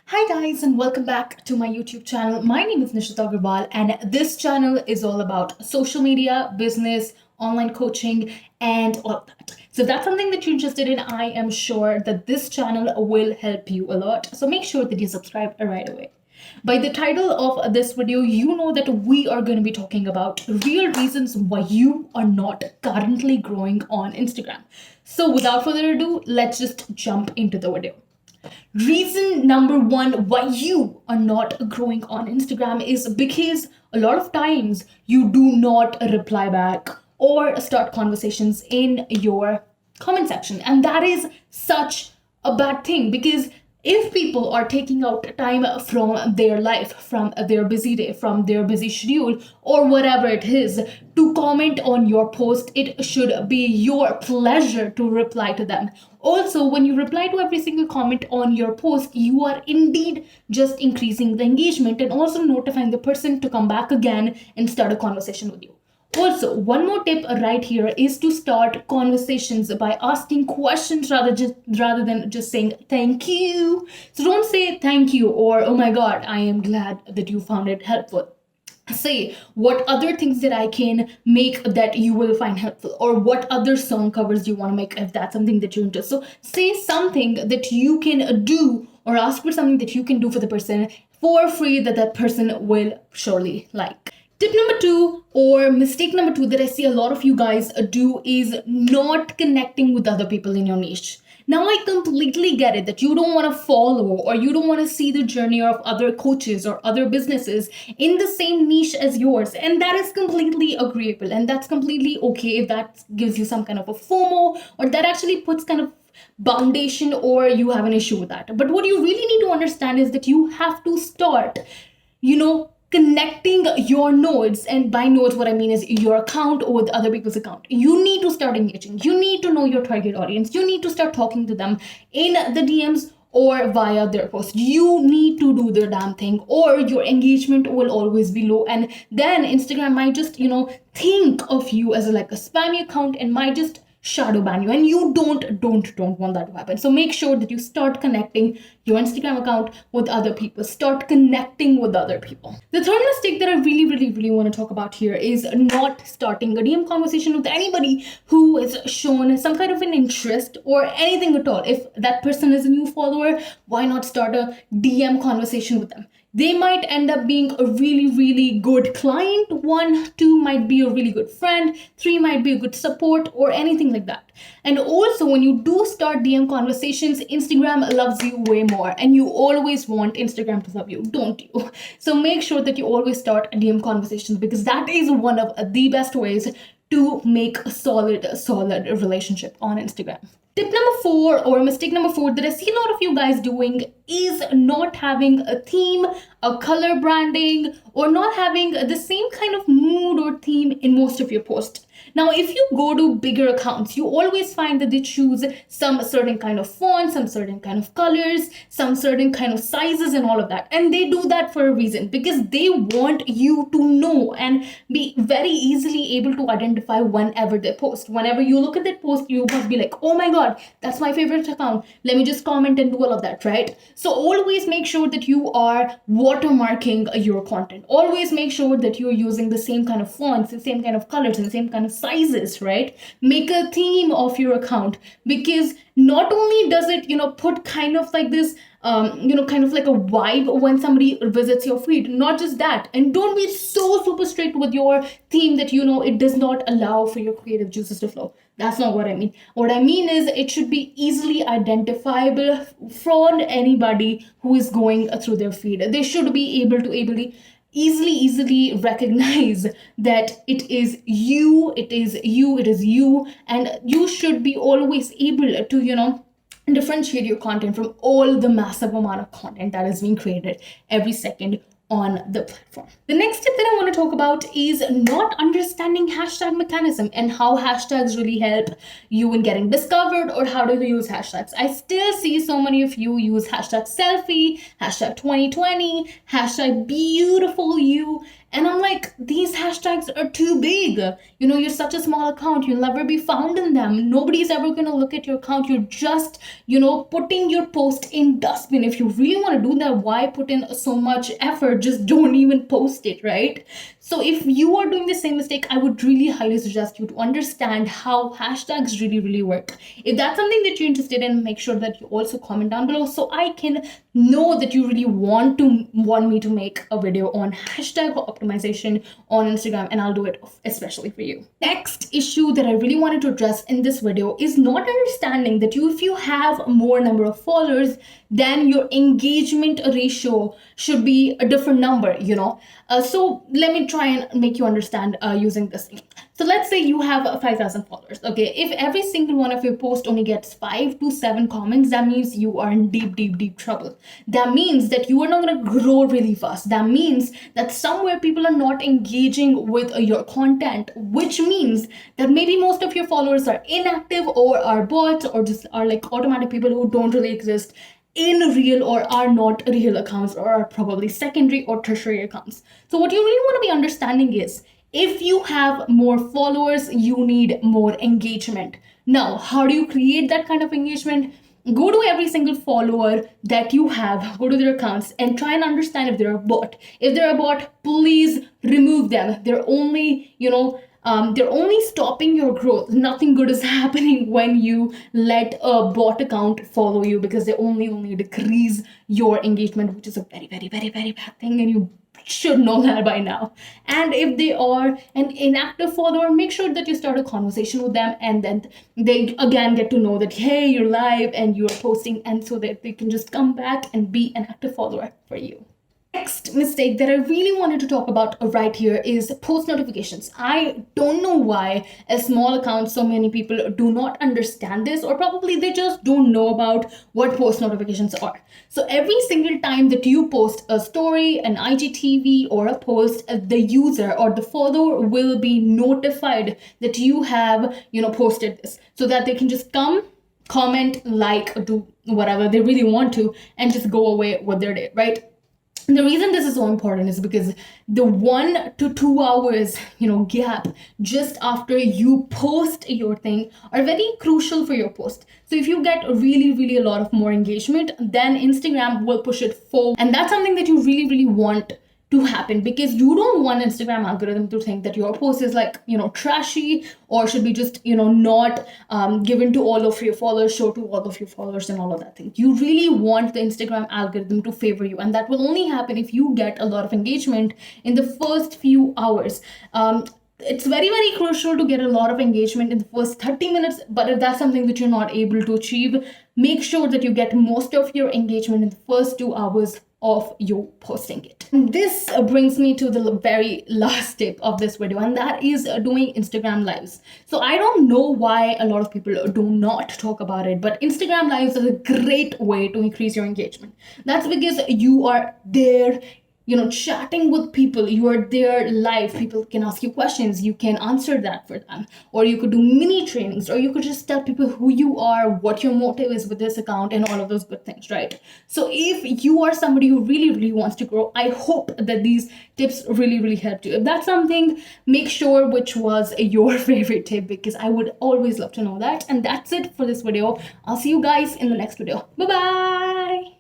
Hi guys and welcome back to my YouTube channel. My name is Nishita Agarwal and this channel is all about social media, business, online coaching and all of that. So if that's something that you're interested in, I am sure that this channel will help you a lot. So make sure that you subscribe right away. By the title of this video, you know that we are going to be talking about real reasons why you are not currently growing on Instagram. So without further ado, let's just jump into the video. Reason number one why you are not growing on Instagram is because a lot of times you do not reply back or start conversations in your comment section. And that is such a bad thing because if people are taking out time from their life, from their busy day, from their busy schedule, or whatever it is, to comment on your post, it should be your pleasure to reply to them. Also, when you reply to every single comment on your post, you are indeed just increasing the engagement and also notifying the person to come back again and start a conversation with you. Also, one more tip right here is to start conversations by asking questions rather than just saying thank you. So don't say thank you or oh my god, I am glad that you found it helpful. Say what other things that I can make that you will find helpful, or what other song covers you want to make if that's something that you're into. So say something that you can do or ask for something that you can do for the person for free that person will surely like. Tip number two, or mistake number two, that I see a lot of you guys do is not connecting with other people in your niche. Now, I completely get it that you don't want to follow or you don't want to see the journey of other coaches or other businesses in the same niche as yours. And that is completely agreeable. And that's completely okay if that gives you some kind of a FOMO or that actually puts kind of foundation or you have an issue with that. But what you really need to understand is that you have to start, connecting your nodes. And by nodes, what I mean is your account with other people's account. You need to start engaging. You need to know your target audience. You need to start talking to them in the DMs or via their post. You need to do their damn thing or your engagement will always be low. And then Instagram might just, think of you as like a spammy account and might just shadow ban you, and you don't want that to happen. So make sure that you start connecting your Instagram account with other people. Start connecting with other people. The third mistake that I really want to talk about here is not starting a DM conversation with anybody who has shown some kind of an interest or anything at all. If that person is a new follower, why not start a DM conversation with them? They might end up being a really good client. 1, 2 might be a really good friend. 3 might be a good support or anything like that. And also, when you do start DM conversations, Instagram loves you way more. And you always want Instagram to love you, don't you? So make sure that you always start DM conversations because that is one of the best ways to make a solid relationship on Instagram. Tip number 4, or mistake number 4, that I see a lot of you guys doing is not having a theme, a color branding, or not having the same kind of mood or theme in most of your posts. Now, if you go to bigger accounts, you always find that they choose some certain kind of font, some certain kind of colors, some certain kind of sizes and all of that. And they do that for a reason because they want you to know and be very easily able to identify whenever they post. Whenever you look at that post, you must be like, oh my God, that's my favorite account. Let me just comment and do all of that, right? So always make sure that you are watermarking your content. Always make sure that you're using the same kind of fonts, the same kind of colors, and the same kind of sizes, right? Make a theme of your account because not only does it, put kind of like this, kind of like a vibe when somebody visits your feed. Not just that. And don't be so super strict with your theme that, it does not allow for your creative juices to flow. That's not what I mean. What I mean is it should be easily identifiable from anybody who is going through their feed. They should be able to easily recognize that it is you, and you should be always able to, differentiate your content from all the massive amount of content that is being created every second on the platform. The next tip that I want to talk about is not understanding hashtag mechanism and how hashtags really help you in getting discovered or how do you use hashtags. I still see so many of you use hashtag selfie, hashtag 2020, hashtag beautiful you, And I'm like, these hashtags are too big. You're such a small account. You'll never be found in them. Nobody's ever going to look at your account. You're just, putting your post in dustbin. If you really want to do that, why put in so much effort? Just don't even post it, right? So if you are doing the same mistake, I would really highly suggest you to understand how hashtags really, really work. If that's something that you're interested in, make sure that you also comment down below so I can know that you really want me to make a video on hashtag optimization on Instagram, and I'll do it especially for you. Next issue that I really wanted to address in this video is not understanding that if you have more number of followers, then your engagement ratio should be a different number, so let me try and make you understand using this. So let's say you have 5,000 followers. Okay, if every single one of your posts only gets 5 to 7 comments, that means you are in deep, deep, deep trouble. That means that you are not going to grow really fast. That means that somewhere people are not engaging with your content, which means that maybe most of your followers are inactive or are bots or just are like automatic people who don't really exist in real or are not real accounts or are probably secondary or tertiary accounts. So what you really want to be understanding is, if you have more followers, you need more engagement. Now, how do you create that kind of engagement? Go to every single follower that you have, go to their accounts and try and understand if they're a bot. If they're a bot, please remove them. They're only, they're only stopping your growth. Nothing good is happening when you let a bot account follow you, because they only decrease your engagement, which is a very, very, very, very bad thing, and you should know that by now. And if they are an inactive follower, make sure that you start a conversation with them, and then they again get to know that, hey, you're live and you're posting, and so that they can just come back and be an active follower for you. Next mistake that I really wanted to talk about right here is post notifications. I don't know why, as small accounts, so many people do not understand this, or probably they just don't know about what post notifications are. So every single time that you post a story, an IGTV, or a post, the user or the follower will be notified that you have, posted this, so that they can just come, comment, like, do whatever they really want to, and just go away with their day, right? The reason this is so important is because the 1 to 2 hours, gap just after you post your thing are very crucial for your post. So if you get really, really a lot of more engagement, then Instagram will push it forward. And that's something that you really, really want to happen, because you don't want Instagram algorithm to think that your post is like, trashy, or should be just, not given to all of your followers, show to all of your followers and all of that thing. You really want the Instagram algorithm to favor you, and that will only happen if you get a lot of engagement in the first few hours. It's very, very crucial to get a lot of engagement in the first 30 minutes, but if that's something that you're not able to achieve, make sure that you get most of your engagement in the first 2 hours of you posting it. And this brings me to the very last tip of this video, and that is doing Instagram lives. So I don't know why a lot of people do not talk about it, but Instagram lives is a great way to increase your engagement. That's because you are there, chatting with people. You are there live. People can ask you questions. You can answer that for them. Or you could do mini trainings, or you could just tell people who you are, what your motive is with this account, and all of those good things, right? So if you are somebody who really, really wants to grow, I hope that these tips really, really helped you. If that's something, make sure which was your favorite tip, because I would always love to know that. And that's it for this video. I'll see you guys in the next video. Bye-bye.